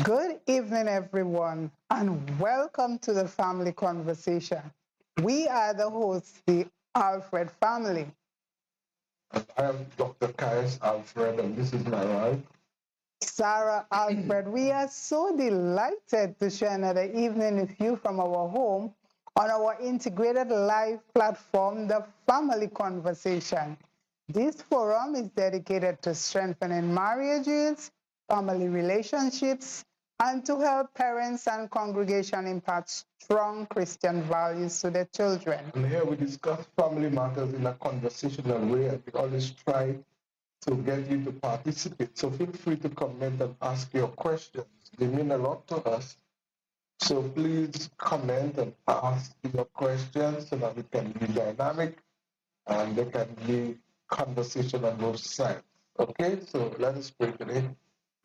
Good evening, everyone, and welcome to the family conversation. We are the hosts, the Alfred family. And I am Dr. Caius Alfred, and this is my wife. Sara, Alfred, we are so delighted to share another evening with you from our home on our integrated live platform, the Family Conversation. This forum is dedicated to strengthening marriages, family relationships, and to help parents and congregation impart strong Christian values to their children. And here we discuss family matters in a conversational way, and we always try to get you to participate. So feel free to comment and ask your questions. They mean a lot to us. So please comment and ask your questions so that we can be dynamic and there can be conversation on both sides. Okay, so let us pray today.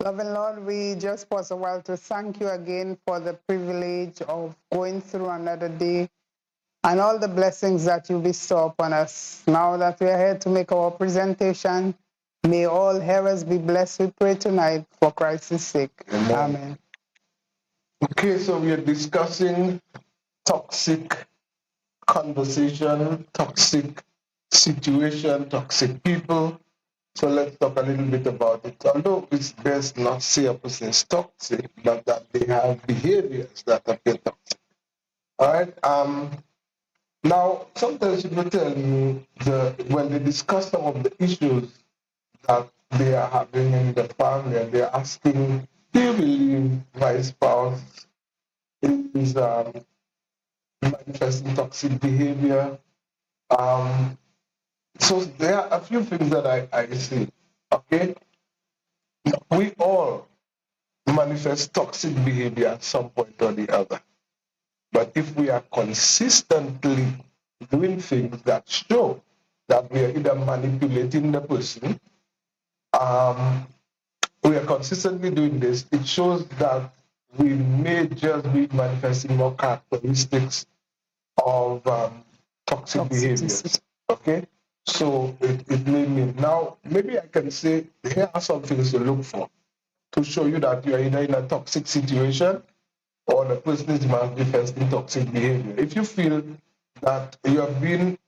Loving Lord, we just pause a while to thank you again for the privilege of going through another day and all the blessings that you bestow upon us. Now that we are here to make our presentation, may all hearers be blessed, we pray tonight, for Christ's sake. Amen. Okay, so we are discussing toxic conversation, toxic situation, toxic people. So let's talk a little bit about it. Although it's best not say a person is toxic, but that they have behaviors that appear toxic. All right. Now, sometimes people tell me when they discuss some of the issues that they are having in the family, and they're asking, "Do you believe my spouse is manifesting toxic behavior?" So there are a few things that I see. Okay, we all manifest toxic behavior at some point or the other. But if we are consistently doing things that show that we are either manipulating the person, we are consistently doing this, it shows that we may just be manifesting more characteristics of toxic behaviors. Okay? So it may mean. Now, maybe I can say here are some things to look for to show you that you are either in a toxic situation or the person is manifesting toxic behavior. If you feel that you have been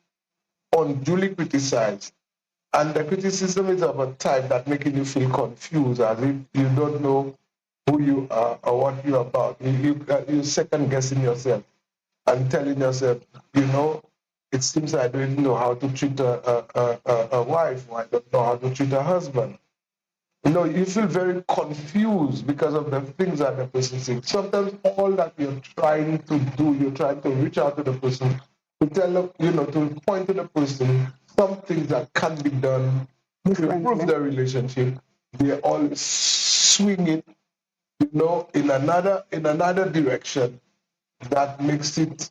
unduly criticized and the criticism is of a type that making you feel confused, as if you don't know who you are or what you're about, you second guessing yourself and telling yourself, it seems I don't know how to treat a wife, or I don't know how to treat a husband. You feel very confused because of the things that the person says. Sometimes all that you're trying to do, you're trying to reach out to the person, to tell them, to point to the person some things that can be done to improve the relationship. They all swing it, in another direction that makes it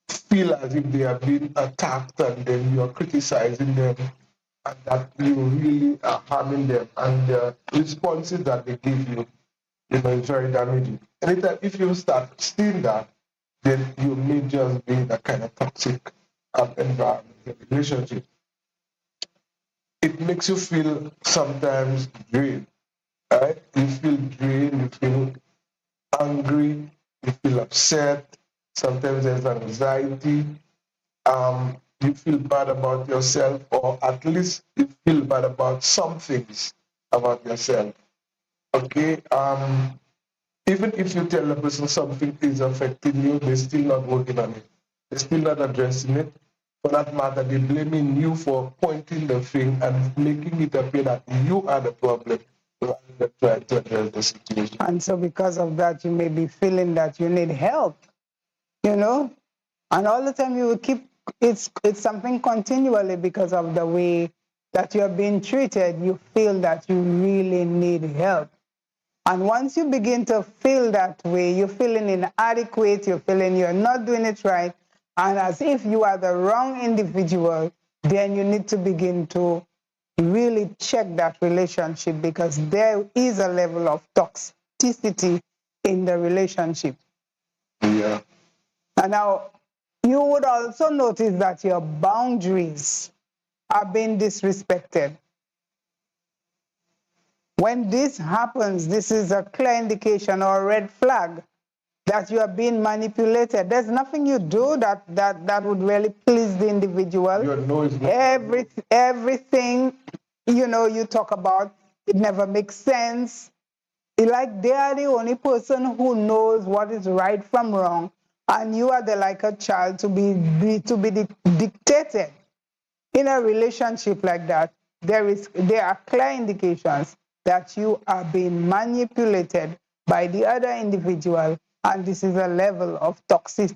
feel as if they are being attacked, and then you are criticizing them, and that you really are harming them, and the responses that they give you, is very damaging. Anytime if you start seeing that, then you may just be in a kind of toxic environment, relationship. It makes you feel sometimes drained, right? You feel drained, you feel angry, you feel upset. Sometimes there's anxiety. You feel bad about yourself, or at least you feel bad about some things about yourself. Okay. Even if you tell the person something is affecting you, they're still not working on it. They're still not addressing it. For that matter, they're blaming you for pointing the thing and making it appear that you are the problem rather than trying to address the situation. And so because of that, you may be feeling that you need help, and all the time you will keep, it's something continually because of the way that you're being treated. You feel that you really need help. And once you begin to feel that way, you're feeling inadequate, you're feeling you're not doing it right, and as if you are the wrong individual, then you need to begin to really check that relationship, because there is a level of toxicity in the relationship. Yeah. And now, you would also notice that your boundaries are being disrespected. When this happens, this is a clear indication or a red flag that you are being manipulated. There's nothing you do that would really please the individual. Your no is not Everything, you talk about, it never makes sense. Like they are the only person who knows what is right from wrong, and you are like a child to be dictated. In a relationship like that, there are clear indications that you are being manipulated by the other individual, and this is a level of toxicity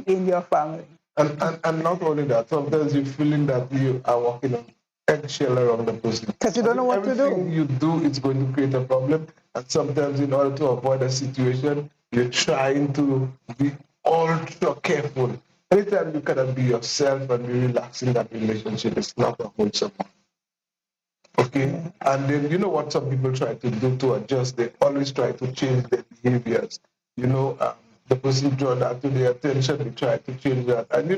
in your family. And not only that, sometimes you're feeling that you are walking on eggshell around the person. Because you don't know what to do. Everything you do is going to create a problem. And sometimes in order to avoid a situation, you're trying to be ultra careful. Anytime you cannot be yourself and be relaxed in that relationship, it's not a wholesome one. Okay? Yeah. And then you know what some people try to do to adjust? They always try to change their behaviors. The person draw that to their attention, they try to change that. And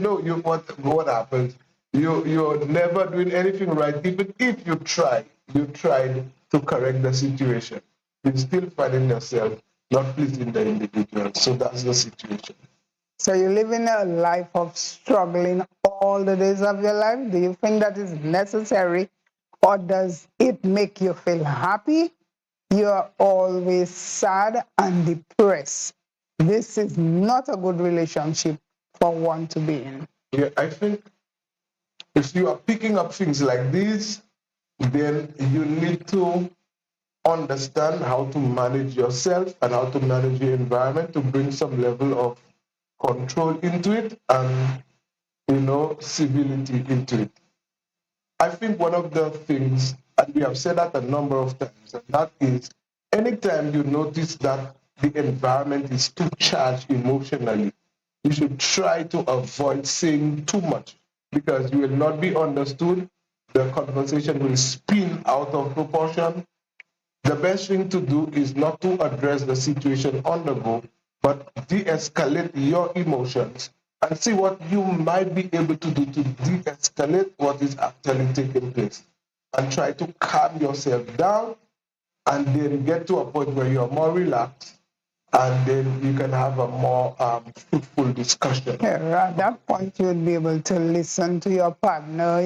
what happens? You're never doing anything right. Even if you tried to correct the situation, you're still finding yourself not pleasing the individual. So that's the situation. So you're living a life of struggling all the days of your life? Do you think that is necessary? Or does it make you feel happy? You're always sad and depressed. This is not a good relationship for one to be in. Yeah, I think if you are picking up things like this, then you need to understand how to manage yourself and how to manage your environment to bring some level of control into it and, civility into it. I think one of the things, and we have said that a number of times, and that is anytime you notice that the environment is too charged emotionally, you should try to avoid saying too much because you will not be understood. The conversation will spin out of proportion. The best thing to do is not to address the situation on the go, but de-escalate your emotions and see what you might be able to do to de-escalate what is actually taking place. And try to calm yourself down and then get to a point where you're more relaxed and then you can have a more fruitful discussion. Yeah, at that point, you'd be able to listen to your partner,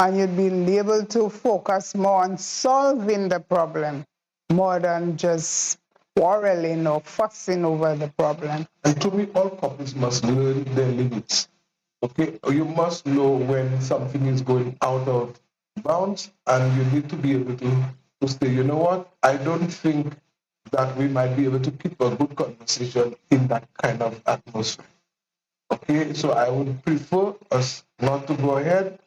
and you'd be able to focus more on solving the problem more than just quarreling or fussing over the problem. And to me, all couples must learn their limits. Okay, you must know when something is going out of bounds, and you need to be able to say, you know what, I don't think that we might be able to keep a good conversation in that kind of atmosphere. Okay, so I would prefer us not to go ahead,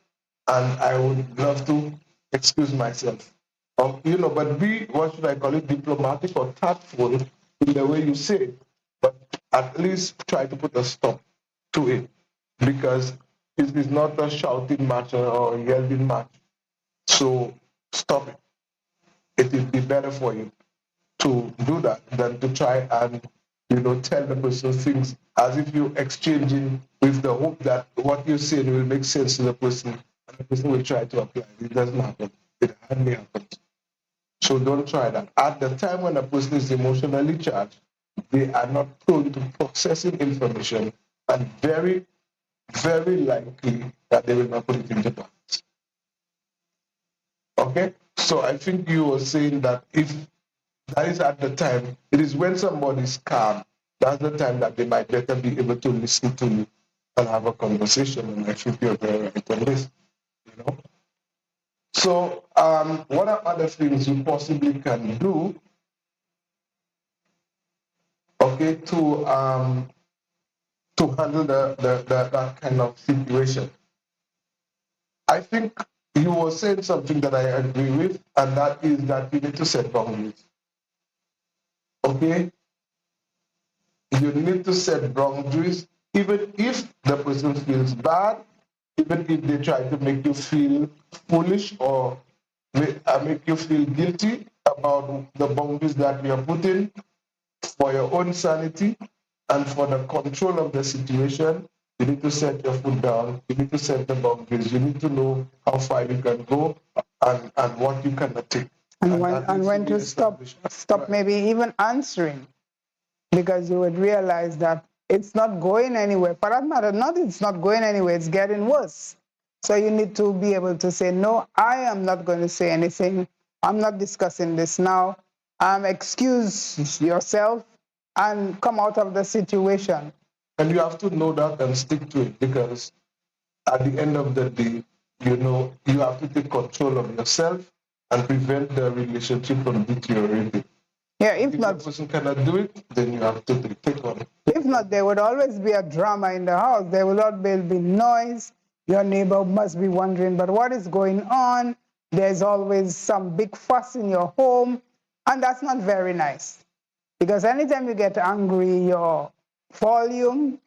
and I would love to excuse myself. But be, what should I call it, diplomatic or tactful in the way you say it, but at least try to put a stop to it, because it is not a shouting match or a yelling match. So stop it. It will be better for you to do that than to try and tell the person things as if you're exchanging with the hope that what you're saying will make sense to the person and the person will try to apply. It doesn't happen. It hardly happens. So don't try that. At the time when a person is emotionally charged, they are not prone to processing information and very, very likely that they will not put it into practice. Okay? So I think you were saying that if that is at the time, it is when somebody is calm, that's the time that they might better be able to listen to you and have a conversation. And I think you're very right on this. So what are other things you possibly can do, okay, to handle that kind of situation? I think you were saying something that I agree with, and that is that you need to set boundaries. Okay? You need to set boundaries, even if the person feels bad, even if they try to make you feel foolish or make you feel guilty about the boundaries that you are putting for your own sanity and for the control of the situation. You need to set your foot down. You need to set the boundaries. You need to know how far you can go and what you cannot take. And when to stop Right. maybe even answering, because you would realize that it's not going anywhere. For that matter, not it's not going anywhere, it's getting worse. So you need to be able to say, no, I am not going to say anything. I'm not discussing this now. Excuse yourself and come out of the situation. And you have to know that and stick to it, because at the end of the day, you have to take control of yourself and prevent the relationship from deteriorating. Yeah, if the person cannot do it, then you have to take on it. If not, there would always be a drama in the house. There will always be noise. Your neighbor must be wondering, but what is going on? There's always some big fuss in your home, and that's not very nice. Because anytime you get angry, your volume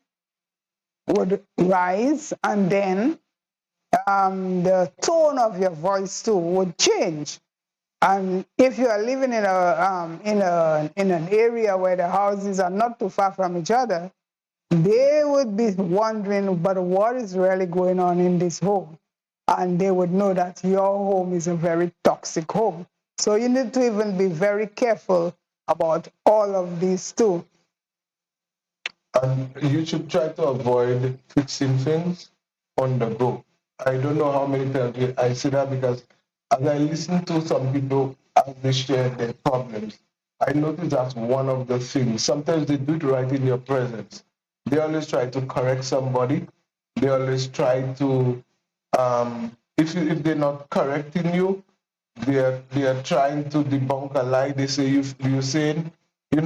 would rise, and then the tone of your voice too would change. And if you are living in an area where the houses are not too far from each other, they would be wondering, but what is really going on in this home? And they would know that your home is a very toxic home. So you need to even be very careful about all of these too. And you should try to avoid fixing things on the go. I don't know how many times I say that, because as I listen to some people as they share their problems, I notice that's one of the things. Sometimes they do it right in your presence. They always try to correct somebody. They always try to, if they're not correcting you, they are trying to debunk a lie. They say you're saying,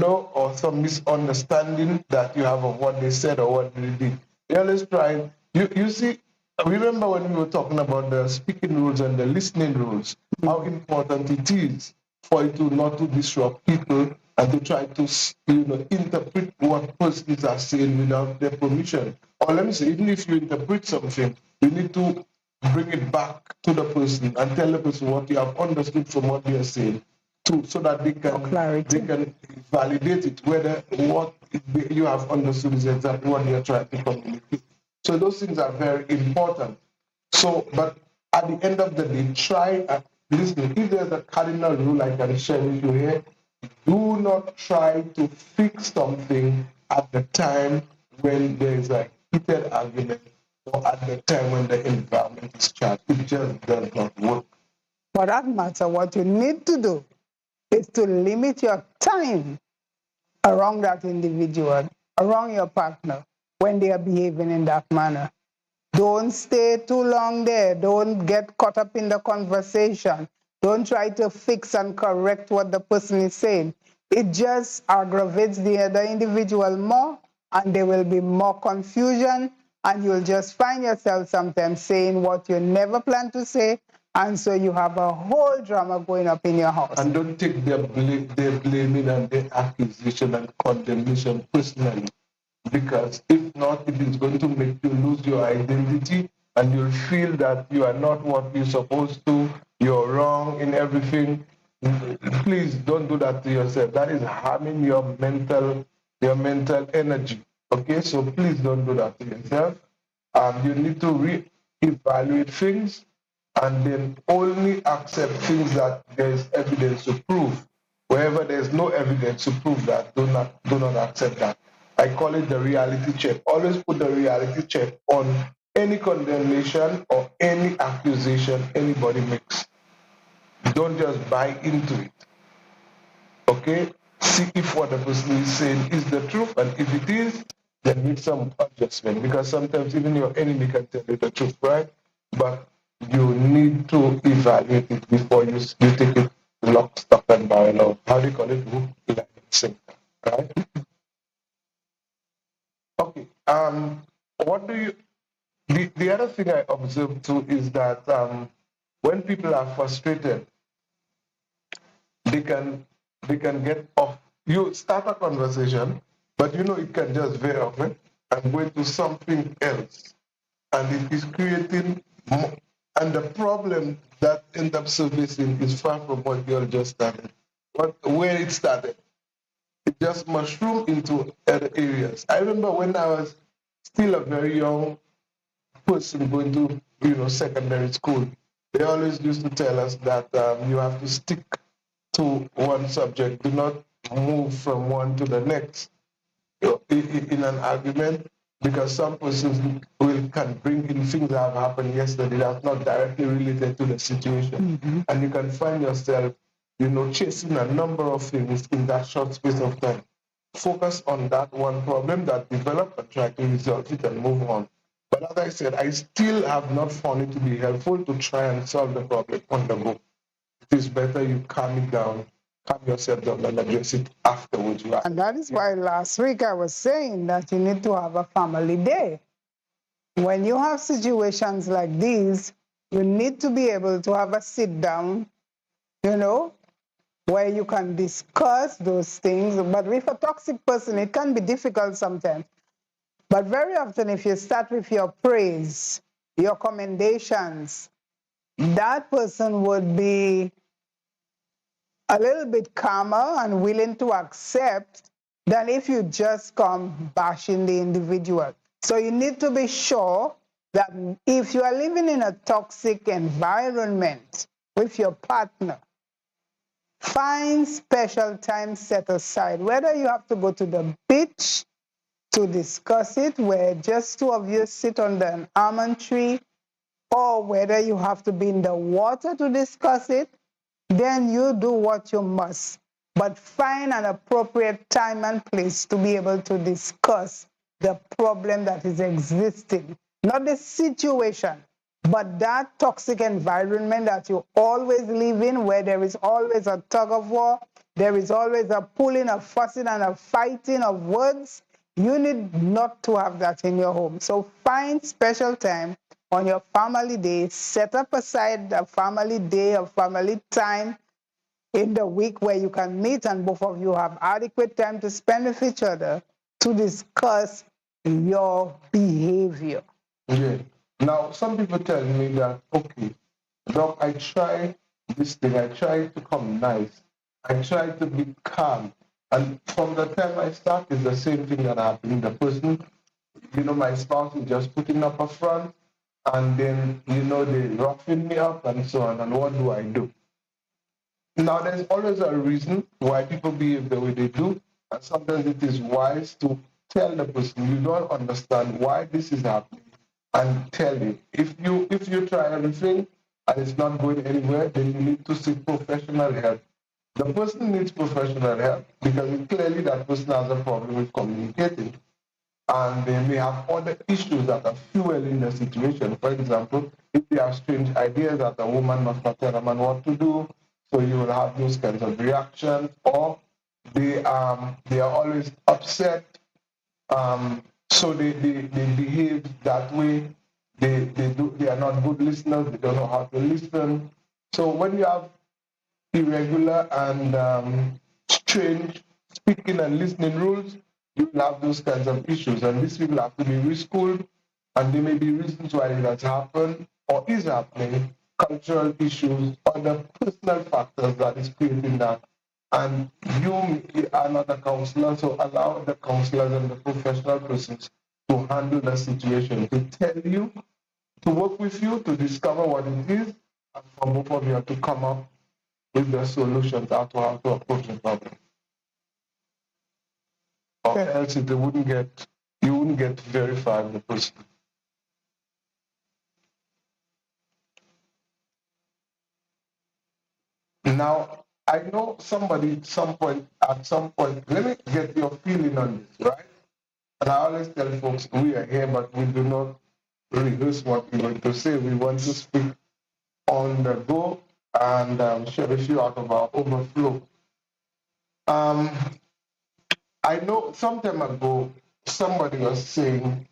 or some misunderstanding that you have of what they said or what they did. They always try. You see, remember when we were talking about the speaking rules and the listening rules, how important it is for you to not to disrupt people and to try to interpret what persons are saying without their permission. Or let me say, even if you interpret something, you need to bring it back to the person and tell the person what you have understood from what they are saying, too, so that they can validate it, whether what you have understood is exactly what they are trying to communicate. So those things are very important. So, but at the end of the day, try and listen. If there's a cardinal rule I can share with you here, do not try to fix something at the time when there is a heated argument, or at the time when the environment is charged. It just does not work. For that matter, what you need to do is to limit your time around that individual, around your partner, when they are behaving in that manner. Don't stay too long there. Don't get caught up in the conversation. Don't try to fix and correct what the person is saying. It just aggravates the other individual more, and there will be more confusion, and you'll just find yourself sometimes saying what you never planned to say, and so you have a whole drama going up in your house. And don't take their blaming and their accusation and condemnation personally, because if not, it is going to make you lose your identity, and you'll feel that you are not what you're supposed to, you're wrong in everything. Please don't do that to yourself. That is harming your mental energy. Okay, so please don't do that to yourself. You need to re-evaluate things, and then only accept things that there is evidence to prove. Wherever there's no evidence to prove that, do not accept that. I call it the reality check. Always put the reality check on any condemnation or any accusation anybody makes. Don't just buy into it. Okay? See if what the person is saying is the truth, and if it is, then make some adjustment, because sometimes even your enemy can tell you the truth, right? But you need to evaluate it before you take it lock, stock, and barrel. How do you call it? Right? Okay. What do you? The other thing I observe too is that when people are frustrated, they can get off. You start a conversation, but it can just veer off and go into something else, and it is creating more. And the problem that ends up surfacing is far from what you all just started. Where it started, it just mushroomed into other areas. I remember when I was still a very young person going to secondary school, they always used to tell us that you have to stick to one subject, do not move from one to the next in an argument, because some persons can bring in things that have happened yesterday that's not directly related to the situation. And you can find yourself, chasing a number of things in that short space of time. Focus on that one problem that developed and try to resolve it and move on. But as I said, I still have not found it to be helpful to try and solve the problem on the go. It is better you calm it down, calm yourself down, and address it afterwards. And that is why last week I was saying that you need to have a family day. When you have situations like these, you need to be able to have a sit down, where you can discuss those things. But with a toxic person, it can be difficult sometimes. But very often, if you start with your praise, your commendations, that person would be a little bit calmer and willing to accept than if you just come bashing the individual. So you need to be sure that if you are living in a toxic environment with your partner, find special time set aside, whether you have to go to the beach to discuss it, where just two of you sit under an almond tree, or whether you have to be in the water to discuss it, then you do what you must. But find an appropriate time and place to be able to discuss the problem that is existing. Not the situation, but that toxic environment that you always live in, where there is always a tug of war, there is always a pulling, a fussing, and a fighting of words. You need not to have that in your home. So find special time on your family day. Set up aside a family day, a family time in the week where you can meet and both of you have adequate time to spend with each other to discuss your behavior. Yeah. Now, some people tell me that, okay, Doc, I try this thing, I try to come nice, I try to be calm. And from the time I start, it's the same thing that happened. The person, my spouse is just putting up a front, and then, they roughing me up and so on. And what do I do? Now, there's always a reason why people behave the way they do. And sometimes it is wise to tell the person, you don't understand why this is happening, and tell it. If you try everything and it's not going anywhere, then you need to seek professional help. The person needs professional help because clearly that person has a problem with communicating. And they may have other issues that are fueling the situation. For example, if they have strange ideas that a woman must not tell a man what to do, so you will have those kinds of reactions, or they are always upset, so they behave that way. They are not good listeners. They don't know how to listen. So when you have irregular and strange speaking and listening rules, you will have those kinds of issues. And these people have to be reschooled, and there may be reasons why it has happened or is happening, cultural issues, other personal factors that is creating that. And you are not a counselor, so allow the counselors and the professional persons to handle the situation, to tell you, to work with you, to discover what it is, and for both of you to come up with the solutions how to approach the problem. Or else you wouldn't get very far with the person. Now, I know somebody at some point, let me get your feeling on this, right? And I always tell folks, we are here, but we do not rehearse what we're going to say. We want to speak on the go and share with you out of our overflow. I know some time ago, somebody was saying,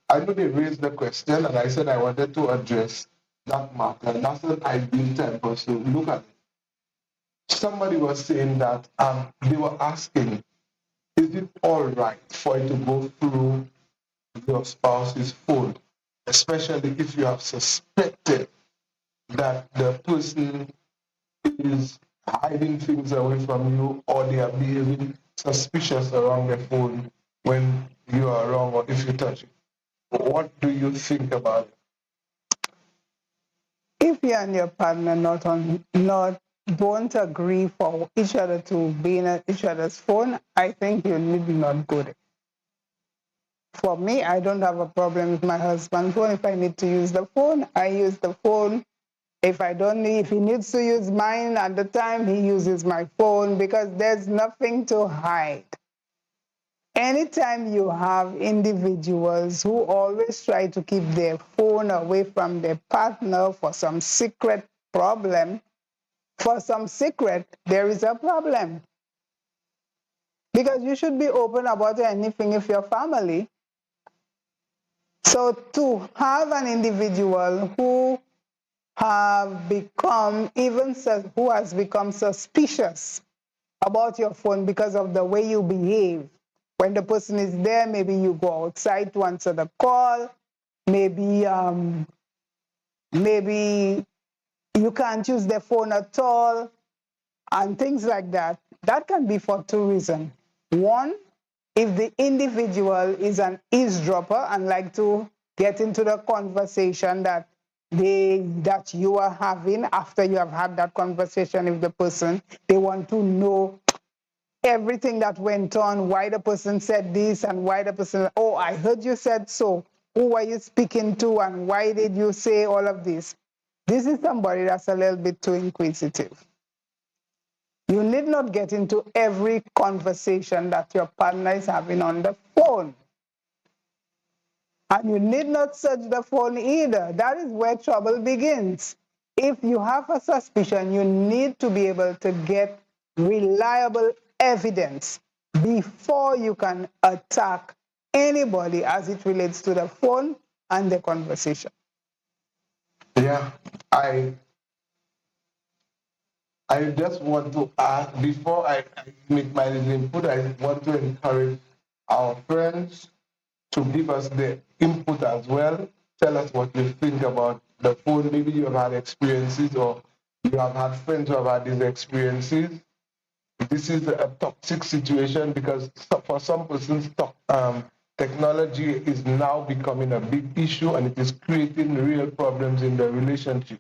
I know they raised the question, and I said I wanted to address that matter. And that's an ideal time for us to look at it. Somebody was saying that they were asking, is it all right for you to go through your spouse's phone, especially if you have suspected that the person is hiding things away from you or they are behaving suspicious around their phone? when you are wrong or if you touch it. What do you think about it? If you and your partner don't agree for each other to be in each other's phone, I think you need not go there. For me, I don't have a problem with my husband's phone. If I need to use the phone, I use the phone. If I don't need, if he needs to use mine at the time, he uses my phone, because there's nothing to hide. Anytime you have individuals who always try to keep their phone away from their partner for some secret problem, there is a problem. Because you should be open about anything if you're family. So to have an individual who who has become suspicious about your phone because of the way you behave. When the person is there, maybe you go outside to answer the call. Maybe you can't use the phone at all, and things like that. That can be for two reasons. One, if the individual is an eavesdropper and like to get into the conversation that you are having after you have had that conversation with the person, they want to know everything that went on, why the person said this and why the person, oh, I heard you said so. Who were you speaking to and why did you say all of this? This is somebody that's a little bit too inquisitive. You need not get into every conversation that your partner is having on the phone. And you need not search the phone either. That is where trouble begins. If you have a suspicion, you need to be able to get reliable evidence before you can attack anybody as it relates to the phone and the conversation. Yeah, I just want to ask, before I make my input, I want to encourage our friends to give us their input as well. Tell us what you think about the phone. Maybe you have had experiences or you have had friends who have had these experiences. This is a toxic situation because for some persons, technology is now becoming a big issue and it is creating real problems in the relationship.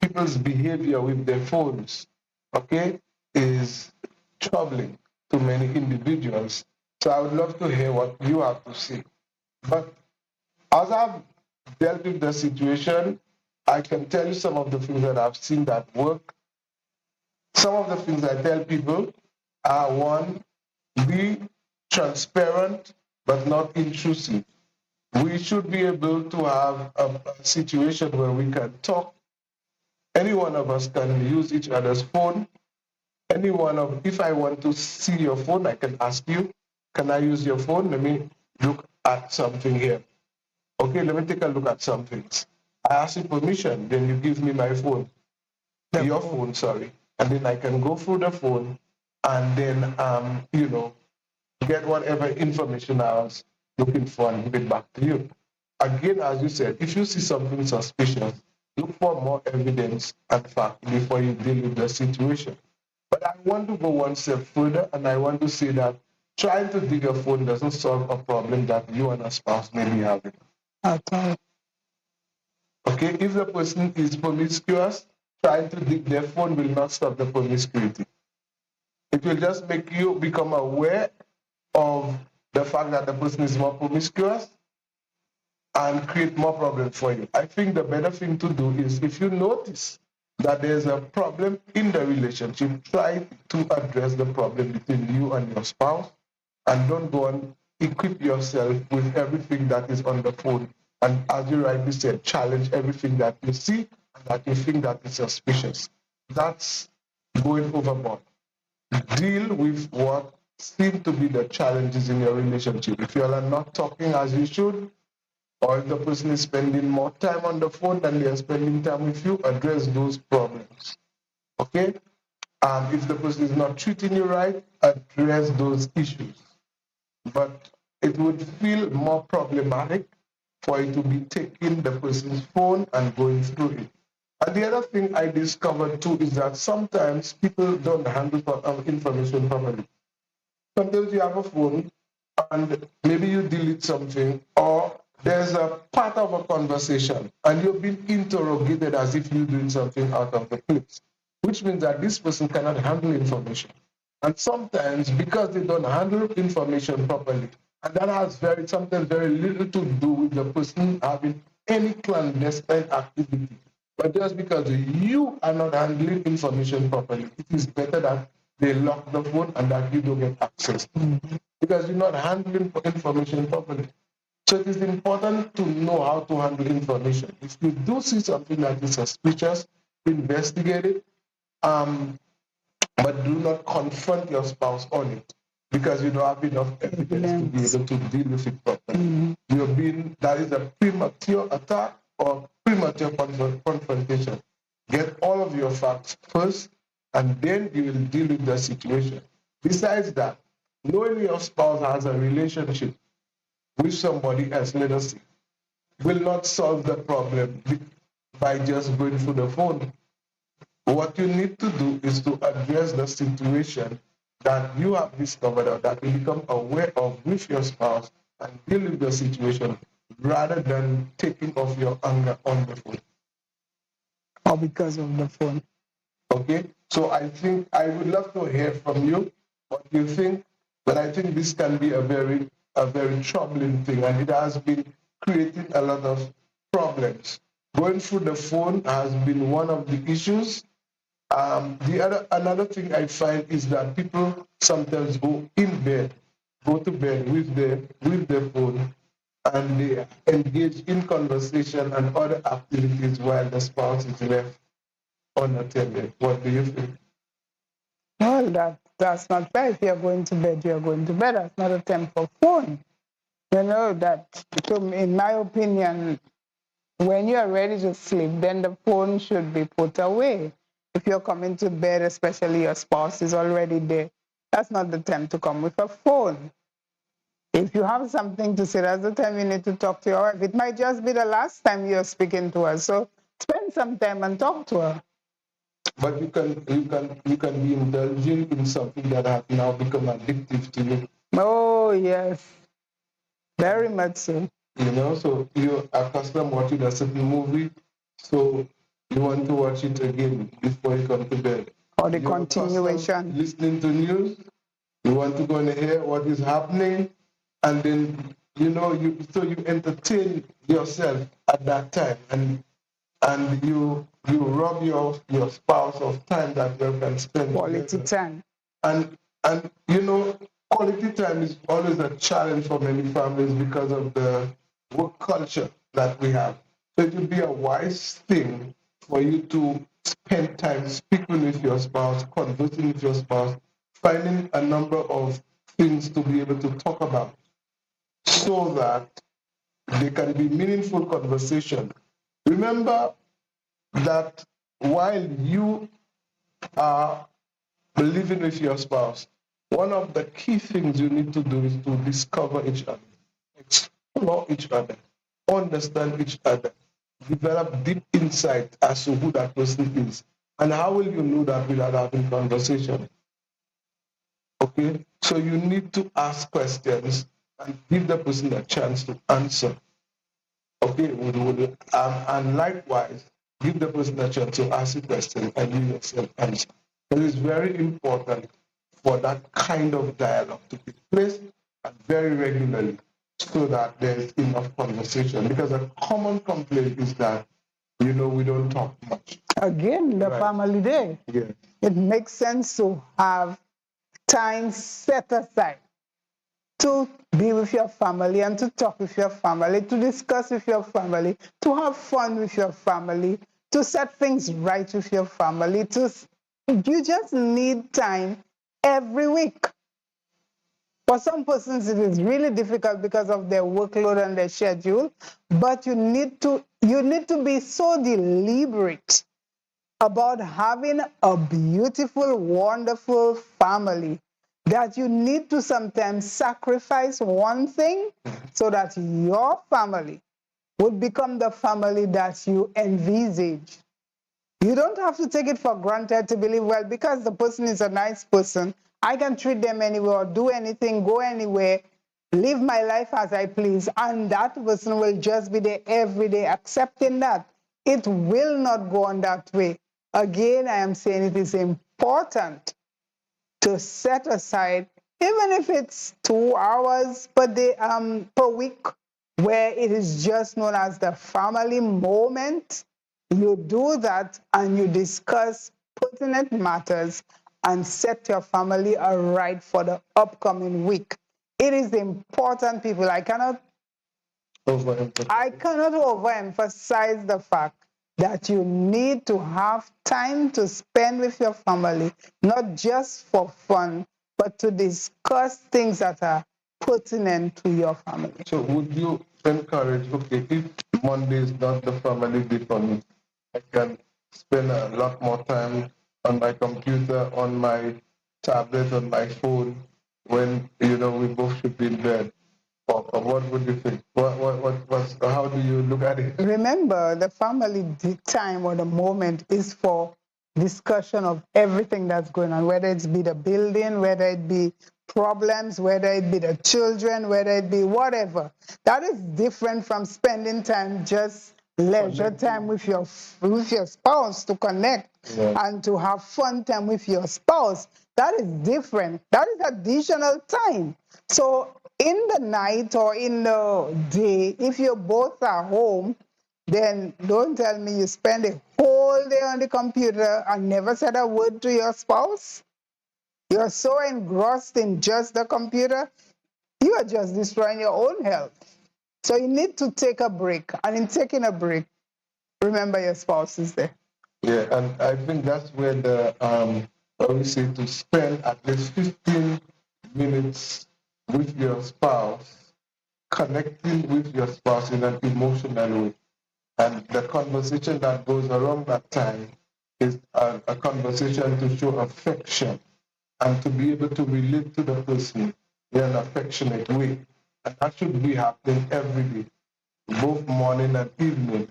People's behavior with their phones, okay, is troubling to many individuals. So I would love to hear what you have to say. But as I've dealt with the situation, I can tell you some of the things that I've seen that work. Some of the things I tell people are: one, be transparent but not intrusive. We should be able to have a situation where we can talk. Any one of us can use each other's phone. If I want to see your phone, I can ask you, can I use your phone? Let me look at something here. Okay, let me take a look at some things. I ask you permission, then you give me my phone. Your phone, sorry. And then I can go through the phone and then, get whatever information I was looking for and give it back to you. Again, as you said, if you see something suspicious, look for more evidence and fact before you deal with the situation. But I want to go one step further, and I want to say that trying to dig a phone doesn't solve a problem that you and a spouse may be having. Okay. Okay, if the person is promiscuous, trying to dig their phone will not stop the promiscuity. It will just make you become aware of the fact that the person is more promiscuous and create more problems for you. I think the better thing to do is, if you notice that there's a problem in the relationship, try to address the problem between you and your spouse, and don't go and equip yourself with everything that is on the phone. And as you rightly said, challenge everything that you see and that you think that is suspicious. That's going overboard. Deal with what seem to be the challenges in your relationship. If you are not talking as you should, or if the person is spending more time on the phone than they are spending time with you, address those problems. Okay? If the person is not treating you right, address those issues. But it would feel more problematic for you to be taking the person's phone and going through it. And the other thing I discovered too is that sometimes people don't handle information properly. Sometimes you have a phone and maybe you delete something, or there's a part of a conversation and you're being interrogated as if you're doing something out of the place, which means that this person cannot handle information. And sometimes because they don't handle information properly, and that has sometimes very little to do with the person having any clandestine activity. But just because you are not handling information properly, it is better that they lock the phone and that you don't get access because you're not handling information properly. So it is important to know how to handle information. If you do see something that is suspicious, investigate it, but do not confront your spouse on it because you don't have enough evidence to be able to deal with it properly. That is a premature attack or premature confrontation. Get all of your facts first, and then you will deal with the situation. Besides that, knowing your spouse has a relationship with somebody else, let us see, will not solve the problem by just going through the phone. What you need to do is to address the situation that you have discovered or that you become aware of with your spouse and deal with the situation rather than taking off your anger on the phone. Or because of the phone. Okay, so I think I would love to hear from you what you think, but I think this can be a very troubling thing, and it has been creating a lot of problems. Going through the phone has been one of the issues. Another thing I find is that people sometimes go to bed with their phone, and they engage in conversation and other activities while the spouse is left unattended. What do you think? Well, that's not fair. If you're going to bed, you're going to bed. That's not a time for phone. You know that, in my opinion, when you are ready to sleep, then the phone should be put away. If you're coming to bed, especially your spouse is already there, that's not the time to come with a phone. If you have something to say, that's the time you need to talk to your wife. It might just be the last time you're speaking to her. So spend some time and talk to her. But you can be indulging in something that has now become addictive to you. Oh yes, very much so. So you're accustomed watching a certain movie, so you want to watch it again before you come to bed. Or the continuation. Listening to news, you want to go and hear what is happening, and then you entertain yourself at that time, and you rob your spouse of time that you can spend quality time. And quality time is always a challenge for many families because of the work culture that we have. So it would be a wise thing for you to spend time speaking with your spouse, conversing with your spouse, finding a number of things to be able to talk about so that they can be meaningful conversation. Remember that while you are living with your spouse, one of the key things you need to do is to discover each other, explore each other, understand each other, develop deep insight as to who that person is. And how will you know that without having conversation? Okay, so you need to ask questions and give the person a chance to answer. Okay, and likewise, give the person a chance to ask a question and you yourself answer. It is very important for that kind of dialogue to take place and very regularly so that there's enough conversation. Because a common complaint is that, we don't talk much. Again, the family day. Yeah. It makes sense to have time set aside to be with your family and to talk with your family, to discuss with your family, to have fun with your family, to set things right with your family. You just need time every week. For some persons, it is really difficult because of their workload and their schedule, but you need to be so deliberate about having a beautiful, wonderful family that you need to sometimes sacrifice one thing so that your family would become the family that you envisage. You don't have to take it for granted to believe, well, because the person is a nice person, I can treat them anywhere or do anything, go anywhere, live my life as I please. And that person will just be there every day accepting that. It will not go on that way. Again, I am saying it is important to set aside, even if it's 2 hours per day, per week, where it is just known as the family moment. You do that and you discuss pertinent matters and set your family aright for the upcoming week. It is important, people. I cannot overemphasize the fact that you need to have time to spend with your family, not just for fun, but to discuss things that are pertinent to your family. So would you encourage, okay, if Monday is not the family day for me, I can spend a lot more time on my computer, on my tablet, on my phone, when, you know, we both should be in bed? Or what would you think? How do you look at it? Remember, the family time or the moment is for discussion of everything that's going on, whether it be the building, whether it be problems, whether it be the children, whether it be whatever. That is different from spending time just leisure time with your spouse to connect and to have fun time with your spouse. That is different. That is additional time. So in the night or in the day, if you both are home, then don't tell me you spend a whole day on the computer and never said a word to your spouse. You're so engrossed in just the computer, you are just destroying your own health. So you need to take a break. And in taking a break, remember your spouse is there. Yeah, and I think that's where the, I would say, to spend at least 15 minutes with your spouse, connecting with your spouse in an emotional way. And the conversation that goes around that time is a conversation to show affection and to be able to relate to the person in an affectionate way. And that should be happening every day, both morning and evening.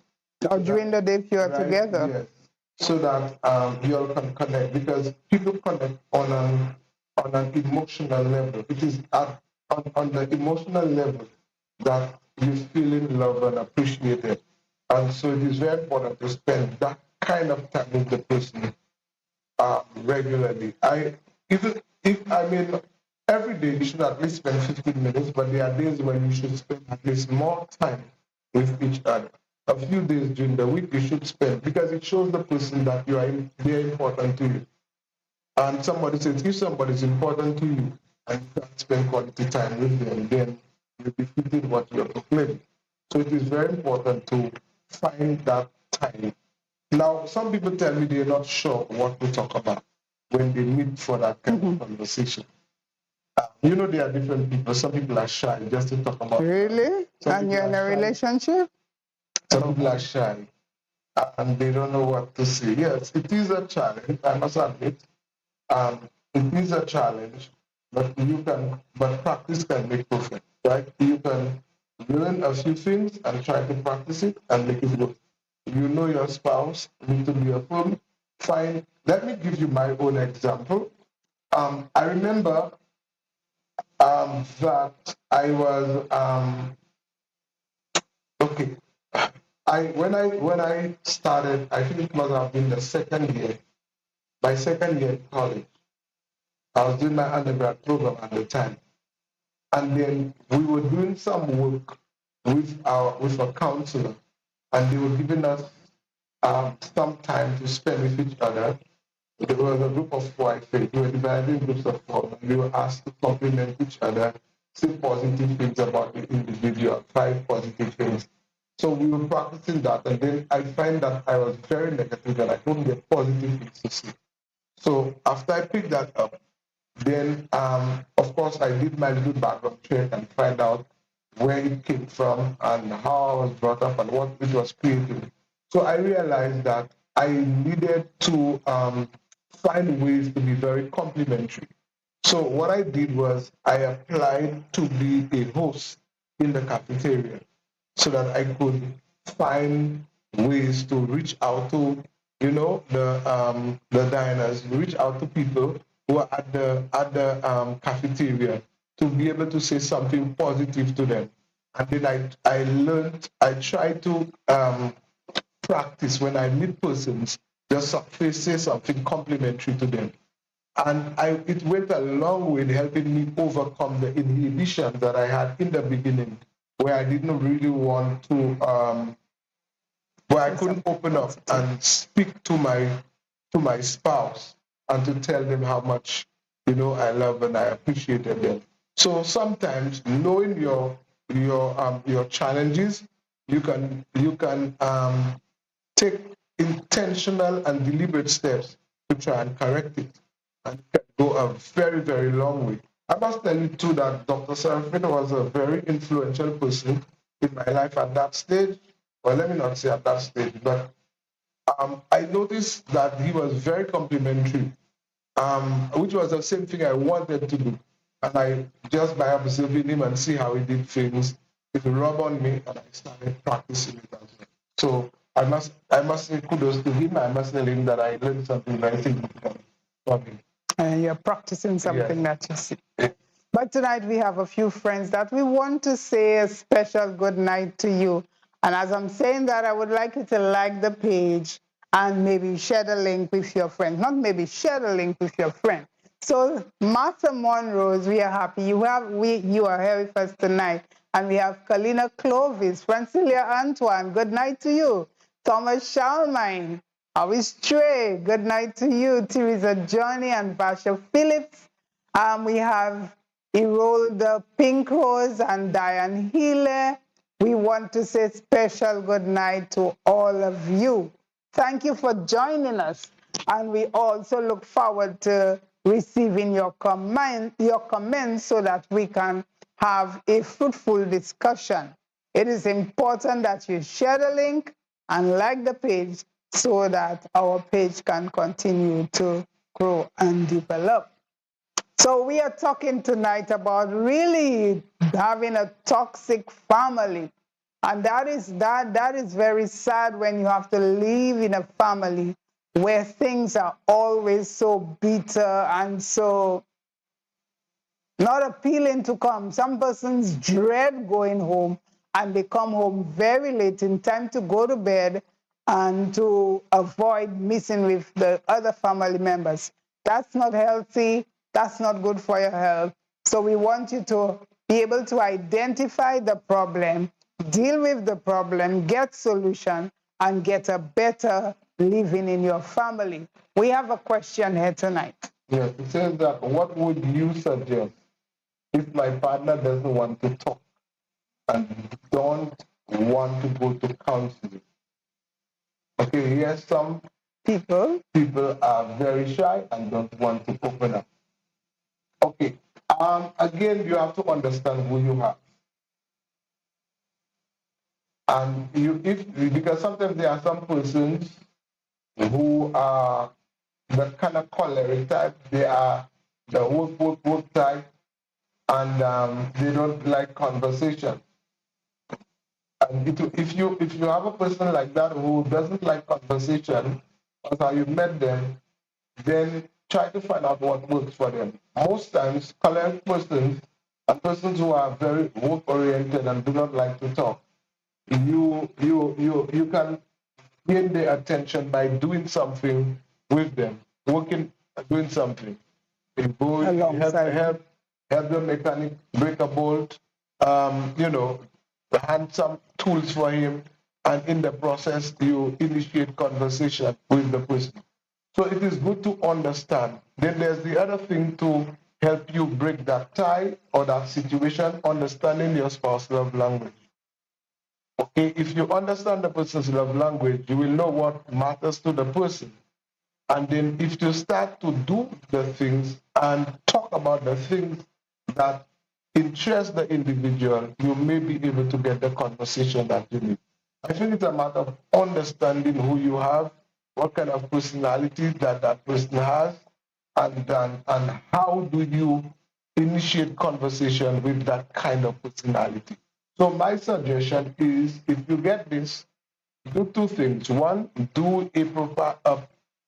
Or during the day if you are together. Yes. So that you all can connect, because people connect on an emotional level. It is on the emotional level that you feel in love and appreciated. And so it is very important to spend that kind of time with the person regularly. Every day you should at least spend 15 minutes, but there are days when you should spend at least more time with each other. A few days during the week you should spend, because it shows the person that they're important to you. And somebody says, if somebody is important to you and you can't spend quality time with them, then you're defeating what you're proclaiming. So it is very important to find that time. Now, some people tell me they're not sure what to talk about when they meet for that kind of conversation. You know, there are different people. Some people are shy just to talk about. Really? And you're in a relationship? Some people are shy and they don't know what to say. Yes, it is a challenge, I must admit. It is a challenge, but practice can make perfect, right? You can learn a few things and try to practice it and make it work. You know your spouse, need to be a firm. Fine. Let me give you my own example. I remember that I was okay. When I started, I think it must have been the second year. My second year in college, I was doing my undergrad program at the time, and then we were doing some work with a counselor, and they were giving us some time to spend with each other. There was a group of four, I think. We were divided in groups of four, and we were asked to compliment each other, say positive things about the individual, 5 positive things. So we were practicing that, and then I find that I was very negative and I couldn't get positive things to say. So after I picked that up, then of course I did my little background check and find out where it came from and how I was brought up and what it was creating. So I realized that I needed to find ways to be very complimentary. So what I did was I applied to be a host in the cafeteria so that I could find ways to reach out to, the diners, reach out to people who are at the cafeteria to be able to say something positive to them. And then I try to practice when I meet persons, just say something complimentary to them. And it went a long way in helping me overcome the inhibition that I had in the beginning, where I didn't really want to, where I couldn't open up and speak to my spouse and to tell them how much I love and I appreciated them. So sometimes knowing your challenges, you can take intentional and deliberate steps to try and correct it, and it can go a very, very long way. I must tell you too that Dr. Serafin was a very influential person in my life at that stage. Well, let me not say at that stage, but I noticed that he was very complimentary, which was the same thing I wanted to do. And I just by observing him and see how he did things, it rubbed on me, and I started practicing it as well. So I must say kudos to him. I must tell him that I learned something very significant from him. And you're practicing something that you see. But tonight we have a few friends that we want to say a special good night to you. And as I'm saying that, I would like you to like the page and maybe share the link with your friend. Not maybe, share the link with your friend. So Martha Monrose, we are happy. You are here with us tonight. And we have Kalina Clovis, Francilia Antoine, good night to you. Thomas Shalmine, Avis Trey, good night to you. Teresa Johnny and Basha Phillips. We have Erolda Pink Rose and Diane Healy. We want to say special good night to all of you. Thank you for joining us. And we also look forward to receiving your comments so that we can have a fruitful discussion. It is important that you share the link and like the page so that our page can continue to grow and develop. So we are talking tonight about really having a toxic family. And that is very sad when you have to live in a family where things are always so bitter and so not appealing to come. Some persons dread going home and they come home very late in time to go to bed and to avoid missing with the other family members. That's not healthy. That's not good for your health. So we want you to be able to identify the problem, deal with the problem, get solution, and get a better living in your family. We have a question here tonight. Yes, it says that what would you suggest if my partner doesn't want to talk and don't want to go to counseling? Okay, yes, some people are very shy and don't want to open up. Okay, again, you have to understand who you have. And because sometimes there are some persons who are the kind of choleric type, they are the work type, and they don't like conversation. And if you have a person like that who doesn't like conversation, that's how you met them, then try to find out what works for them. Most times, choleric persons and persons who are very work-oriented and do not like to talk, you can gain their attention by doing something with them, doing something. Help the mechanic break a bolt, hand some tools for him, and in the process, you initiate conversation with the person. So it is good to understand. Then there's the other thing to help you break that tie or that situation, understanding your spouse's love language. Okay, if you understand the person's love language, you will know what matters to the person. And then if you start to do the things and talk about the things that interest the individual, you may be able to get the conversation that you need. I think it's a matter of understanding who you have, what kind of personality that person has, and how do you initiate conversation with that kind of personality. So my suggestion is, if you get this, do two things. One, do a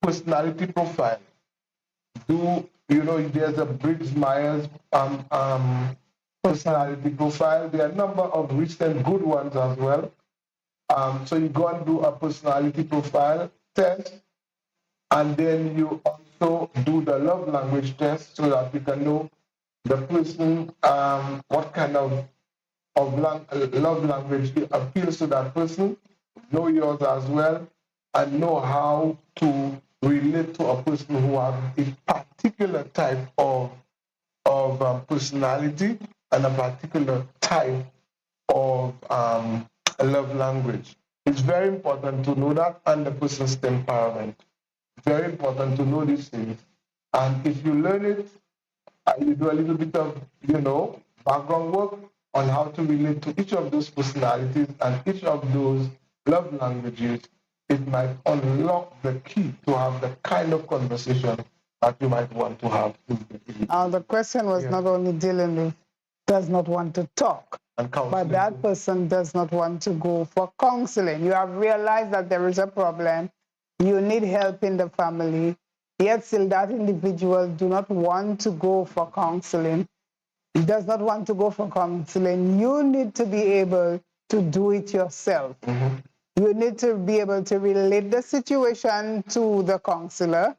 personality profile. there's a Briggs-Myers personality profile. There are a number of recent good ones as well. So you go and do a personality profile test, and then you also do the love language test so that you can know the person, what kind of love language appeals to that person, know yours as well, and know how to relate to a person who has a particular type of personality and a particular type of love language. It's very important to know that, and the person's temperament. Very important to know these things. And if you learn it, you do a little bit of, background work on how to relate to each of those personalities and each of those love languages, it might unlock the key to have the kind of conversation that you might want to have. The question was not only dealing with does not want to talk, but that person does not want to go for counseling. You have realized that there is a problem, you need help in the family, yet still that individual do not want to go for counseling. He does not want to go for counseling. You need to be able to do it yourself. Mm-hmm. You need to be able to relate the situation to the counselor,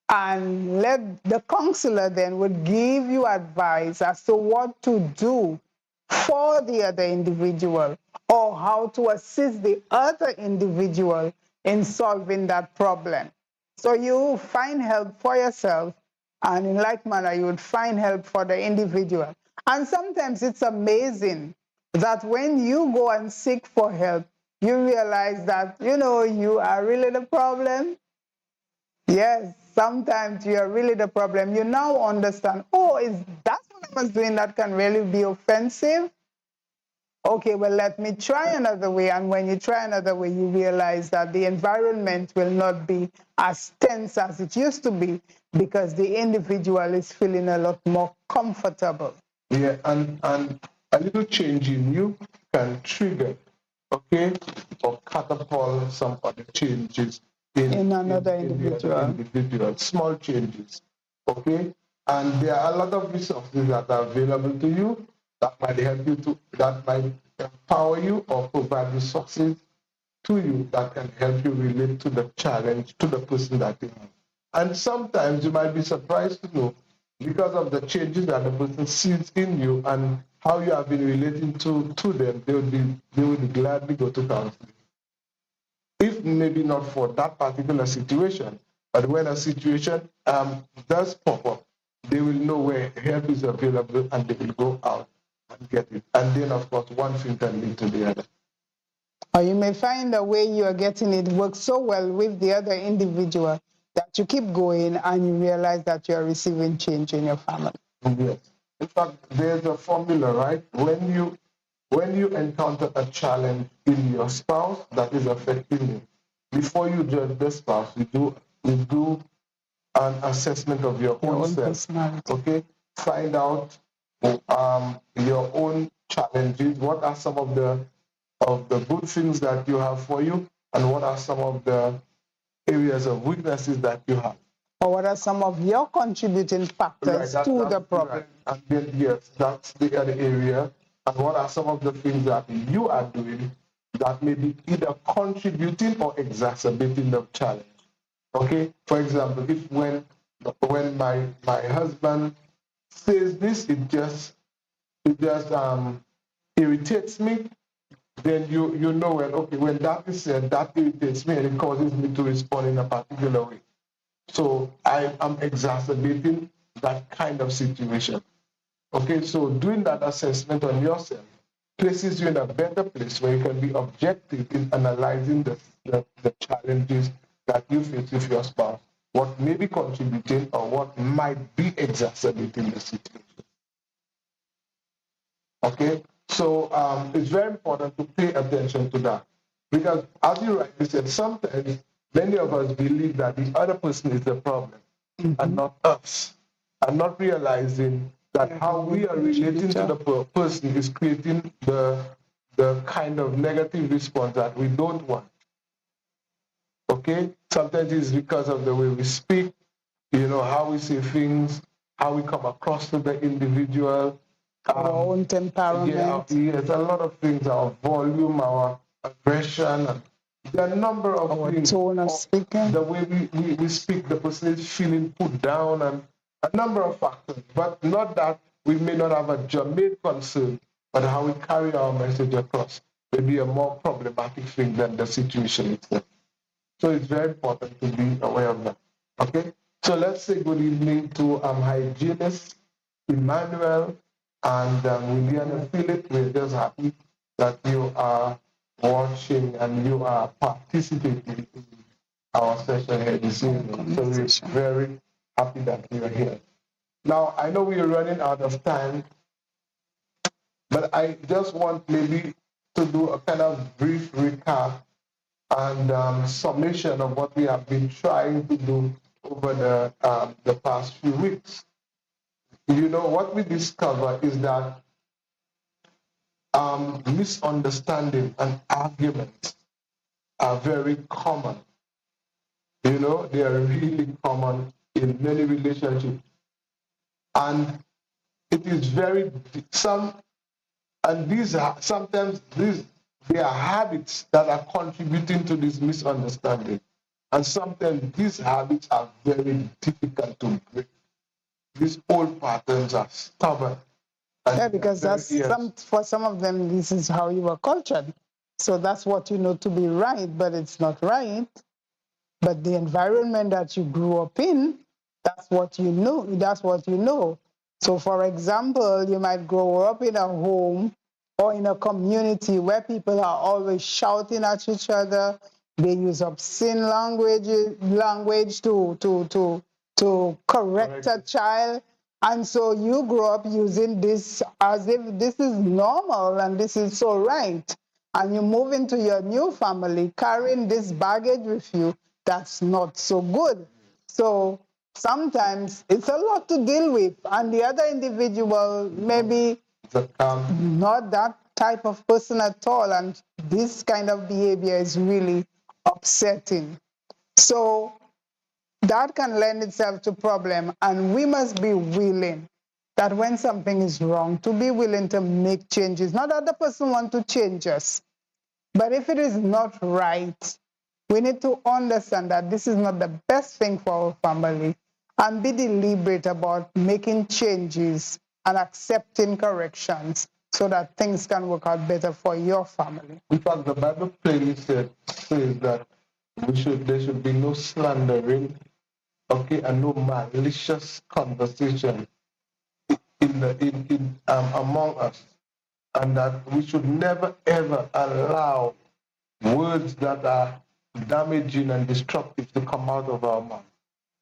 and let the counselor then would give you advice as to what to do for the other individual, or how to assist the other individual in solving that problem. So you find help for yourself, and in like manner, you would find help for the individual. And sometimes it's amazing that when you go and seek for help, you realize that, you are really the problem. Yes, sometimes you are really the problem. You now understand, is that what I was doing that can really be offensive? Okay, well, let me try another way. And when you try another way, you realize that the environment will not be as tense as it used to be, because the individual is feeling a lot more comfortable. Yeah, and a little change in you can trigger, okay, or catapult some other changes in another individual. Small changes, okay? And there are a lot of resources that are available to you that might help you that might empower you or provide resources to you that can help you relate to the challenge, to the person that you have. And sometimes you might be surprised to know, because of the changes that the person sees in you and how you have been relating to them, they would gladly go to counseling. If maybe not for that particular situation, but when a situation does pop up, they will know where help is available and they will go out and get it. And then, of course, one thing can lead to the other. Or you may find the way you are getting it works so well with the other individual that you keep going and you realize that you are receiving change in your family. Yes. In fact, there's a formula, right? When you encounter a challenge in your spouse that is affecting you, before you judge the spouse, you do an assessment of your own self. Okay? Find out your own challenges. What are some of the good things that you have for you, and what are some of the areas of weaknesses that you have? Or what are some of your contributing factors to the problem? Right. And then, yes, that's the other area. And what are some of the things that you are doing that may be either contributing or exacerbating the challenge? Okay? For example, if when my husband says this, it just irritates me, then you know, well, okay, when that is said, that irritates me and it causes me to respond in a particular way. So I am exacerbating that kind of situation. Okay, so doing that assessment on yourself places you in a better place where you can be objective in analyzing the challenges that you face with your spouse, what may be contributing or what might be exacerbating the situation. Okay, so it's very important to pay attention to that, because as you rightly said, sometimes many of us believe that the other person is the problem and not us, and not realizing that how we are relating to the person is creating the kind of negative response that we don't want. Okay, sometimes it's because of the way we speak, how we say things, how we come across to the individual. Our own temperament. Yes, a lot of things, our volume, our aggression, and there are a number of our things. Tone of speaking. The way we speak, the person is feeling put down, and a number of factors. But not that we may not have a main concern, but how we carry our message across may be a more problematic thing than the situation itself. So it's very important to be aware of that. Okay? So let's say good evening to hygienist Emmanuel and William and Philip. We're just happy that you are watching and you are participating in our session here this evening. So we're very happy that you are here. Now, I know we are running out of time, but I just want maybe to do a kind of brief recap and summation of what we have been trying to do over the past few weeks. What we discover is that misunderstanding and arguments are very common. They are really common in many relationships. And it is sometimes they are habits that are contributing to this misunderstanding. And sometimes these habits are very difficult to break. These old patterns are stubborn. Yeah, because for some of them, this is how you were cultured. So that's what you know to be right, but it's not right. But the environment that you grew up in, that's what you know. That's what you know. So, for example, you might grow up in a home or in a community where people are always shouting at each other. They use obscene language to correct a child. And so you grow up using this as if this is normal and this is so right. And you move into your new family carrying this baggage with you. That's not so good. So sometimes it's a lot to deal with. And the other individual maybe not that type of person at all. And this kind of behavior is really upsetting. So that can lend itself to problem. And we must be willing that when something is wrong, to be willing to make changes. Not that the person wants to change us, but if it is not right, we need to understand that this is not the best thing for our family and be deliberate about making changes and accepting corrections so that things can work out better for your family. In fact, the Bible clearly says that there should be no slandering, and no malicious conversation among us, and that we should never ever allow words that are damaging and destructive to come out of our mouth.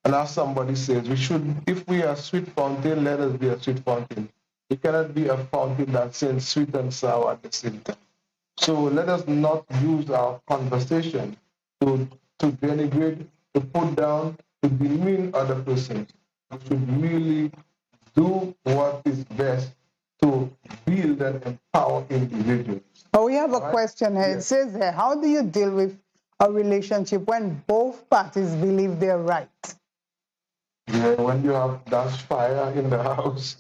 And as somebody says, if we are a sweet fountain, let us be a sweet fountain. We cannot be a fountain that sends sweet and sour at the same time. So let us not use our conversation to denigrate, to put down, to demean other persons. We should really do what is best to build and empower individuals. Oh, we have a question here. Yes. It says here, how do you deal with a relationship when both parties believe they're right? Yeah, when you have that fire in the house,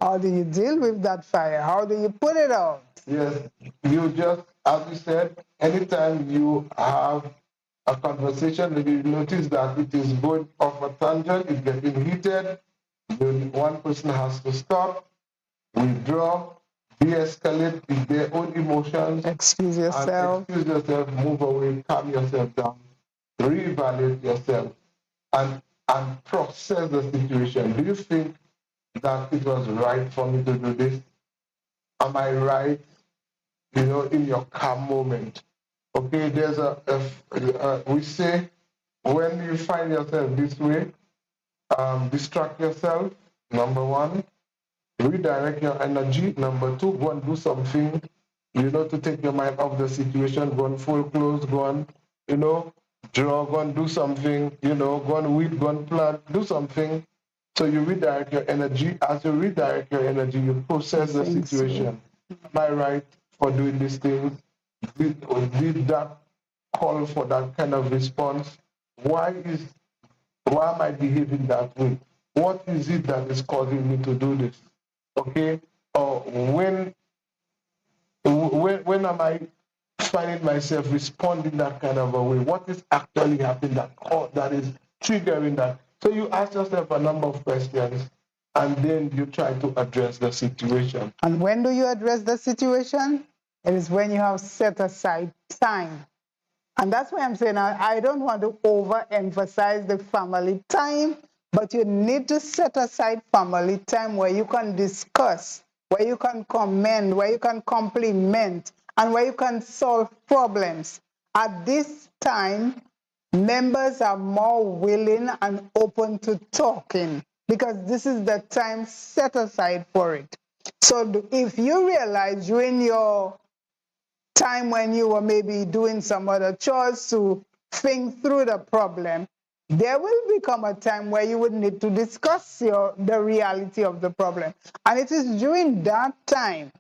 How do you deal with that fire? How do you put it out? Yes, you just, as you said, anytime you have a conversation, if you notice that it is going off a tangent, it's getting heated, then one person has to stop, withdraw, de-escalate with their own emotions. Excuse yourself. Move away, calm yourself down, reevaluate yourself, and process the situation. Do you think that it was right for me to do this? Am I right? In your calm moment. Okay, there's we say, when you find yourself this way, distract yourself, number one. Redirect your energy, number two. Go and do something, to take your mind off the situation. Go and fold clothes, go and, draw, go and do something, go and weed, go and plant, do something. So you redirect your energy. As you redirect your energy, you process the situation. Am I right for doing these things? Did that call for that kind of response? Why is Why am I behaving that way? What is it that is causing me to do this? Okay? Or when am I finding myself responding that kind of a way? What is actually happening that is triggering that? So you ask yourself a number of questions, and then you try to address the situation. And when do you address the situation? It is when you have set aside time. And that's why I'm saying I don't want to overemphasize the family time, but you need to set aside family time where you can discuss, where you can commend, where you can compliment, and where you can solve problems. At this time, members are more willing and open to talking because this is the time set aside for it. So if you realize during your time when you were maybe doing some other chores to think through the problem, there will become a time where you would need to discuss the reality of the problem. And it is during that time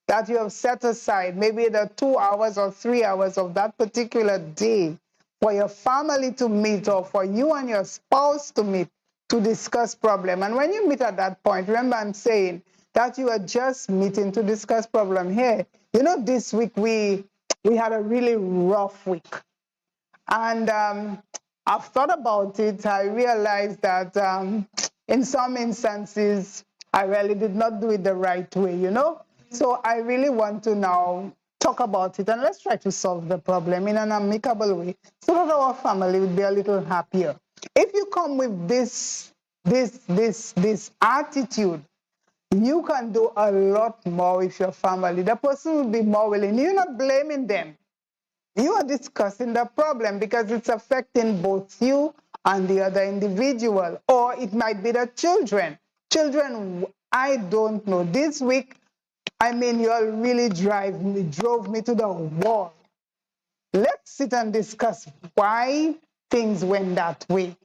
that you have set aside, maybe the 2 hours or 3 hours of that particular day, for your family to meet or for you and your spouse to meet to discuss problem. And when you meet at that point, remember I'm saying that you are just meeting to discuss problem here. You know, this week we had a really rough week. And I've thought about it. I realized that in some instances, I really did not do it the right way, you know? So I really want to now talk about it and let's try to solve the problem in an amicable way so that our family would be a little happier. If you come with this attitude, you can do a lot more with your family. The person will be more willing. You're not blaming them. You are discussing the problem because it's affecting both you and the other individual, or it might be the children. Children, I don't know. This week, I mean, you all really drove me to the wall. Let's sit and discuss why things went that way.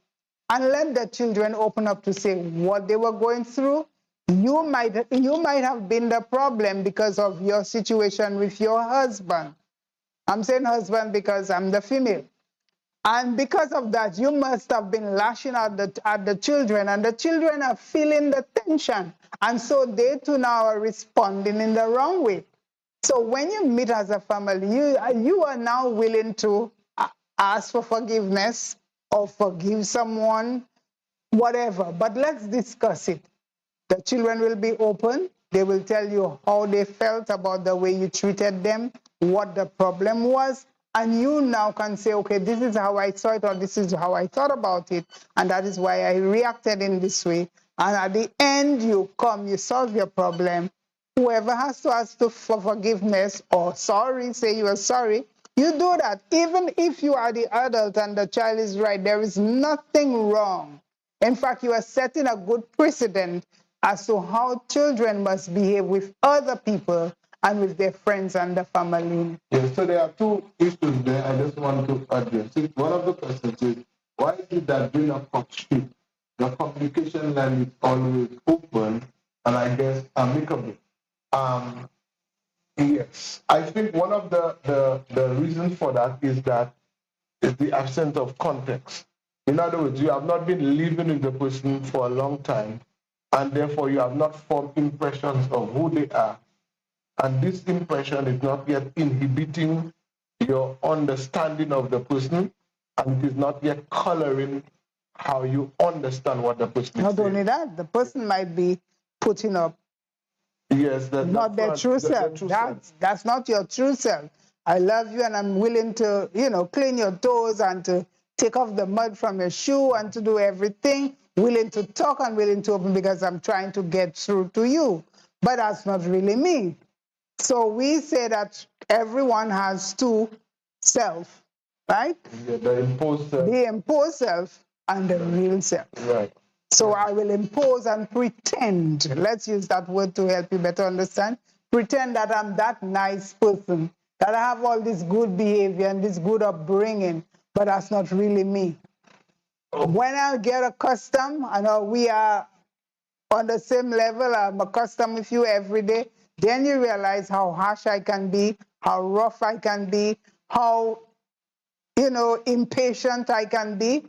And let the children open up to say what they were going through. You might have been the problem because of your situation with your husband. I'm saying husband because I'm the female. And because of that, you must have been lashing out at the children, and the children are feeling the tension. And so they too now are responding in the wrong way. So when you meet as a family, you are now willing to ask for forgiveness or forgive someone, whatever. But let's discuss it. The children will be open. They will tell you how they felt about the way you treated them, what the problem was, and you now can say, okay, this is how I saw it, or this is how I thought about it, and that is why I reacted in this way. And at the end, you solve your problem. Whoever has to ask for forgiveness or sorry, say you are sorry, you do that. Even if you are the adult and the child is right, there is nothing wrong. In fact, you are setting a good precedent as to how children must behave with other people and with their friends and the family. Yes, so there are two issues there I just want to address. One of the questions is, why is it that during a courtship, the communication line is always open and I guess amicable? Yes, I think one of the reasons for that is the absence of context. In other words, you have not been living with the person for a long time, and therefore you have not formed impressions of who they are. And this impression is not yet inhibiting your understanding of the person, and it is not yet coloring how you understand what the person is saying. Not only that, the person might be putting up not their true self. That's not your true self. I love you and I'm willing to, clean your toes and to take off the mud from your shoe and to do everything, willing to talk and willing to open because I'm trying to get through to you. But that's not really me. So we say that everyone has two self, right? Yeah, the imposed self. The imposed self and the real self. Right. So I will impose and pretend. Let's use that word to help you better understand. Pretend that I'm that nice person, that I have all this good behavior and this good upbringing, but that's not really me. Oh. When I get accustomed, I know we are on the same level, I'm accustomed with you every day, then you realize how harsh I can be, how rough I can be, how, impatient I can be.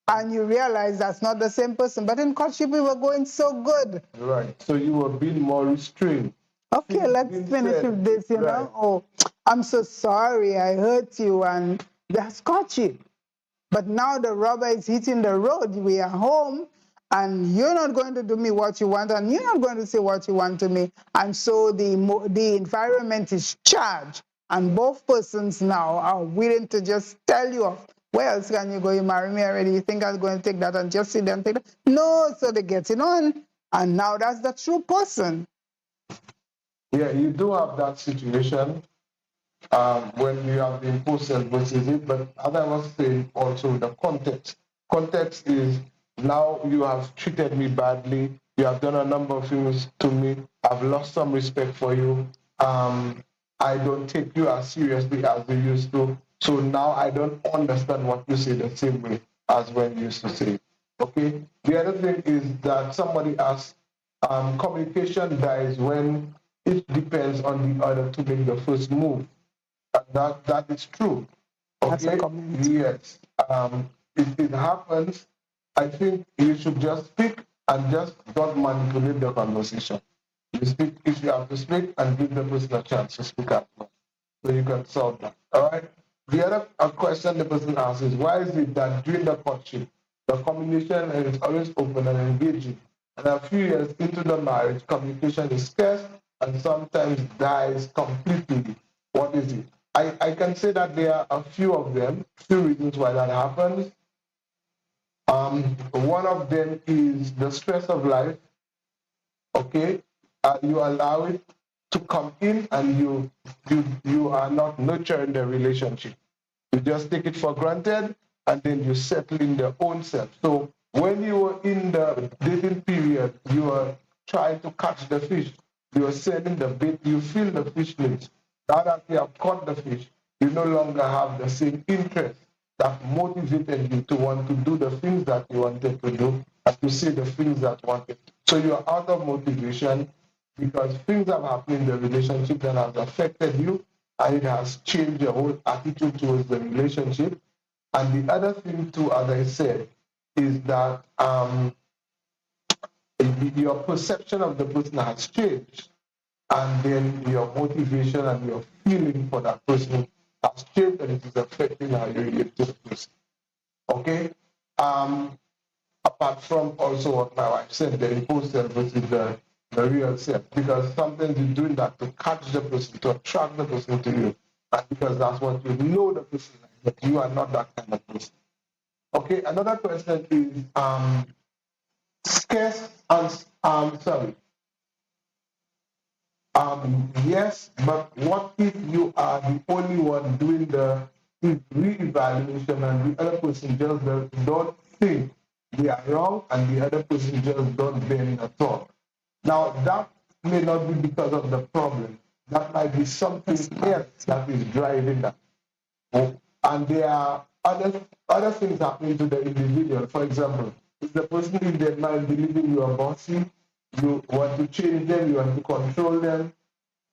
and you realize that's not the same person. But in courtship, we were going so good. Right. So you were being more restrained. Okay, Things let's being finish said. with this, you Right. know. Oh, I'm so sorry, I hurt you, and that's courtship. But now the rubber is hitting the road. We are home, and you're not going to do me what you want, and you're not going to say what you want to me. And so the environment is charged, and both persons now are willing to just tell you off. Where else can you go? You marry me already. You think I'm going to take that and just sit there and take that? No, so they get it on. And now that's the true person. Yeah, you do have that situation when you have the imposed versus it, but as I was saying, also the context. Context is now you have treated me badly, you have done a number of things to me, I've lost some respect for you, I don't take you as seriously as you used to, so now I don't understand what you say the same way as when you used to say it. Okay? The other thing is that somebody asks, communication dies when it depends on the other to make the first move. That is true. Okay. Yes. It happens. I think you should just speak and just don't manipulate the conversation. You speak if you have to speak and give the person a chance to speak up. So you can solve that. All right. The other question the person asks is why is it that during the courtship, the communication is always open and engaging, and a few years into the marriage, communication is scarce and sometimes dies completely? What is it? I can say that there are a few of them, few reasons why that happens. One of them is the stress of life. Okay, you allow it to come in, and you are not nurturing the relationship. You just take it for granted, and then you settle in their own self. So when you were in the dating period, you are trying to catch the fish. You are sending the bait. You feel the fish needs. Now that you have caught the fish, you no longer have the same interest that motivated you to want to do the things that you wanted to do and to say the things that you wanted. So you are out of motivation because things have happened in the relationship that has affected you, and it has changed your whole attitude towards the relationship. And the other thing too, as I said, is that your perception of the person has changed, and then your motivation and your feeling for that person has changed, and it is affecting how you relate to the person. Okay? Apart from also what my wife said, the imposed self versus the real self, because sometimes you're doing that to catch the person, to attract the person to you, and because that's what you know the person like, but you are not that kind of person. Okay, another question is scarce and sorry. Yes, but what if you are the only one doing the re-evaluation and the other person just don't think they are wrong and the other person just don't bend at all? Now, that may not be because of the problem. That might be something else that is driving that. And there are other things happening to the individual. For example, if the person in their mind believing you are bossy, you want to change them, you want to control them,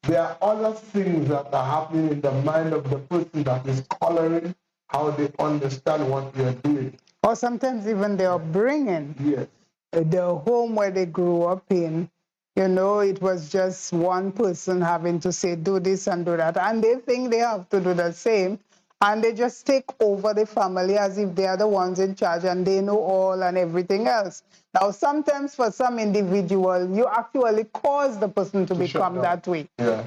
there are other things that are happening in the mind of the person that is coloring how they understand what they are doing. Or sometimes even they are bringing the home where they grew up in. You know, it was just one person having to say, do this and do that. And they think they have to do the same. And they just take over the family as if they are the ones in charge and they know all and everything else. Now, sometimes for some individual, you actually cause the person to become that way. Yeah.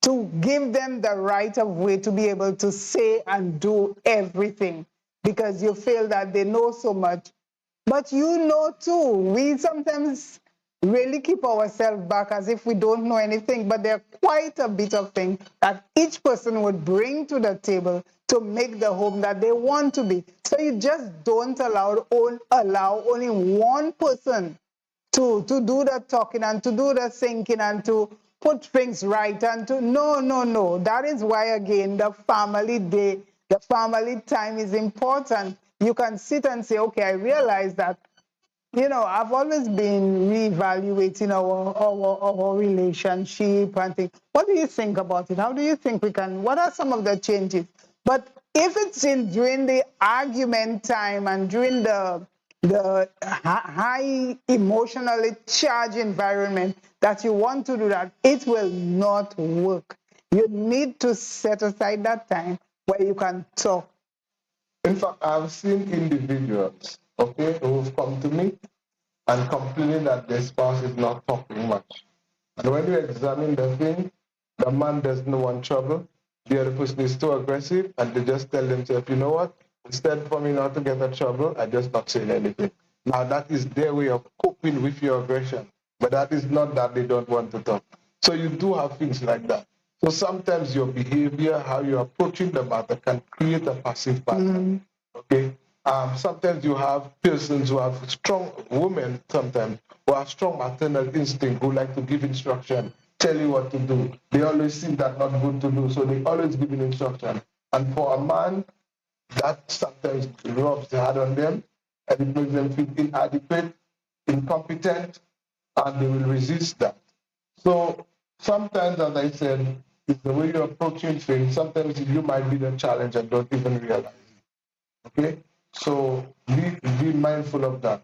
To give them the right of way to be able to say and do everything because you feel that they know so much. But you know too, we sometimes really keep ourselves back as if we don't know anything, but there are quite a bit of things that each person would bring to the table to make the home that they want to be. So you just don't allow only one person to do the talking and to do the thinking and to put things right and to no. That is why again the family time is important. You can sit and say, okay, I realize that, you know, I've always been reevaluating our relationship and things. What do you think about it? How do you think we can, what are some of the changes? But if it's during the argument time and during the high emotionally charged environment that you want to do that, it will not work. You need to set aside that time where you can talk. In fact, I've seen individuals, okay, who've come to me and complaining that their spouse is not talking much. And when you examine the thing, the man doesn't want trouble, the other person is too aggressive, and they just tell themselves, you know what, instead for me not to get in trouble, I just not saying anything. Now that is their way of coping with your aggression, but that is not that they don't want to talk. So you do have things like that. So sometimes your behavior, how you're approaching the matter can create a passive pattern. Okay? Sometimes you have persons who have strong women, sometimes who have strong maternal instinct, who like to give instruction, tell you what to do. They always see that not good to do, so they always give an instruction. And for a man, that sometimes rubs hard on them, and it makes them feel inadequate, incompetent, and they will resist that. So sometimes, as I said, it's the way you're approaching things. Sometimes you might be the challenge and don't even realize it. Okay? So be mindful of that.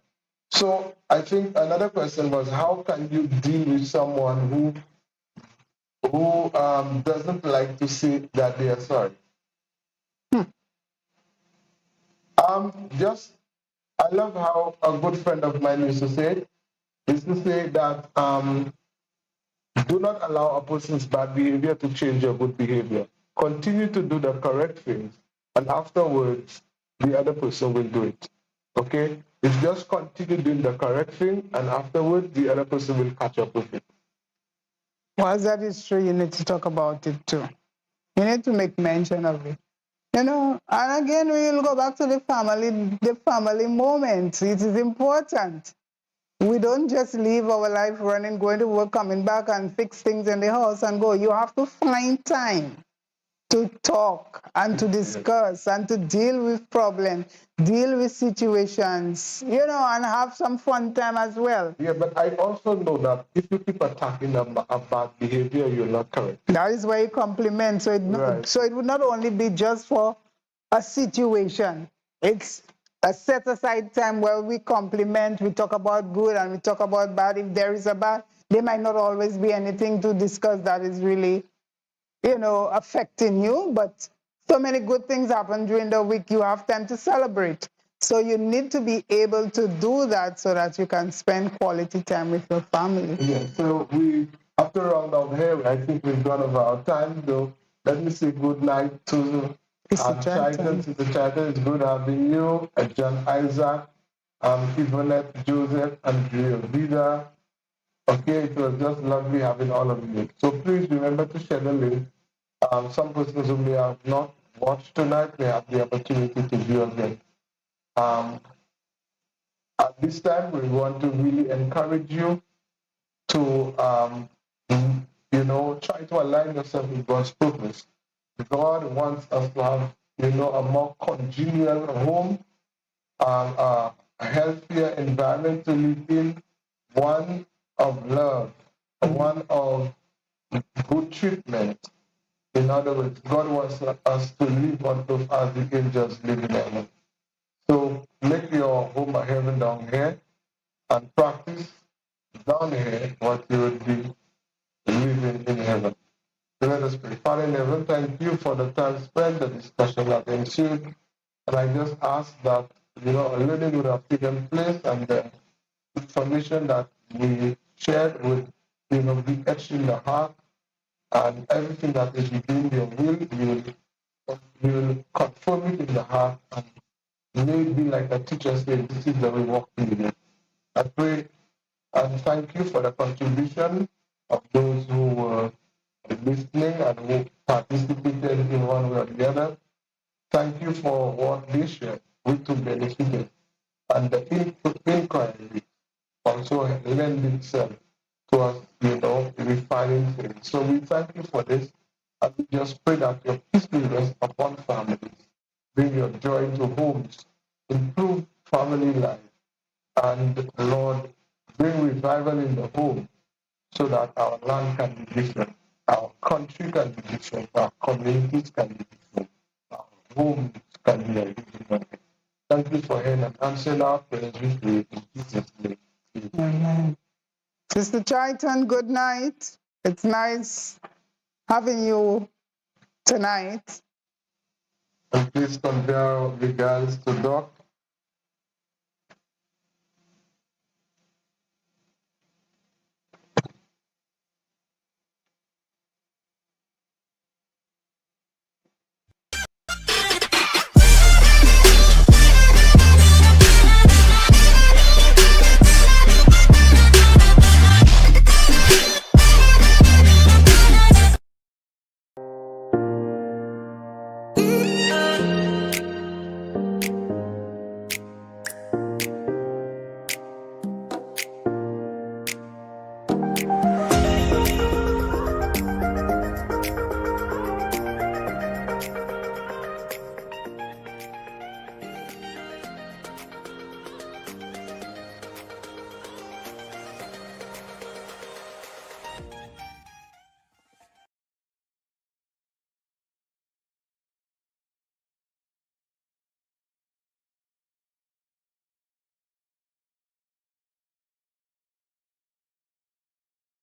So I think another question was, how can you deal with someone who doesn't like to say that they are sorry? Just I love how a good friend of mine used to say that do not allow a person's bad behavior to change your good behavior. Continue to do the correct things, and afterwards, the other person will do it. Okay? It's just continue doing the correct thing, and afterwards, the other person will catch up with it. Once that is true, you need to talk about it too. You need to make mention of it. You know, and again, we will go back to the family moment. It is important. We don't just live our life running, going to work, coming back and fix things in the house and go. You have to find time to talk and to discuss and to deal with problems, deal with situations, you know, and have some fun time as well. Yeah, but I also know that if you keep attacking a bad behavior, you're not correct. That is why you compliment. So it would not only be just for a situation. It's a set aside time where we compliment, we talk about good and we talk about bad. If there is a bad, there might not always be anything to discuss that is really, you know, affecting you, but so many good things happen during the week. You have time to celebrate. So you need to be able to do that so that you can spend quality time with your family. Yeah, so we, after round out here, I think we've gone over our time, though. Let me say good night to Titan. Sister Titan, it's good having you. John Isaac, Yvonne, Joseph, and Vida. Okay, it was just lovely having all of you. So please remember to share the link. Some persons who may have not watched tonight may have the opportunity to view again. At this time, we want to really encourage you to, try to align yourself with God's purpose. God wants us to have, a more congenial home, a healthier environment to live in, one of love, one of good treatment. In other words, God wants us to live on earth as the angels live in heaven. So make your home a heaven down here and practice down here what you would be living in heaven. So let us pray. Father in heaven, thank you for the time spent, the discussion that ensued. And I just ask that, a learning would have taken place and the information that we shared would, be etched in the heart, and everything that is within your will, you will confirm it in the heart, and may it be like a teacher said, this is the way walking with it. I pray and thank you for the contribution of those who were listening and who participated in one way or the other. Thank you for what they shared, we took benefited, and the inquiry also lend itself to us, refining things. So we thank you for this, and we just pray that your peace will rest upon families, bring your joy into homes, improve family life, and Lord, bring revival in the home so that our land can be different, our country can be different, our communities can be different, our homes can be a living one. Thank you for hearing and answering our prayers with me in Jesus' name. Amen. Sister Triton, good night. It's nice having you tonight. And please convey our regards to Doc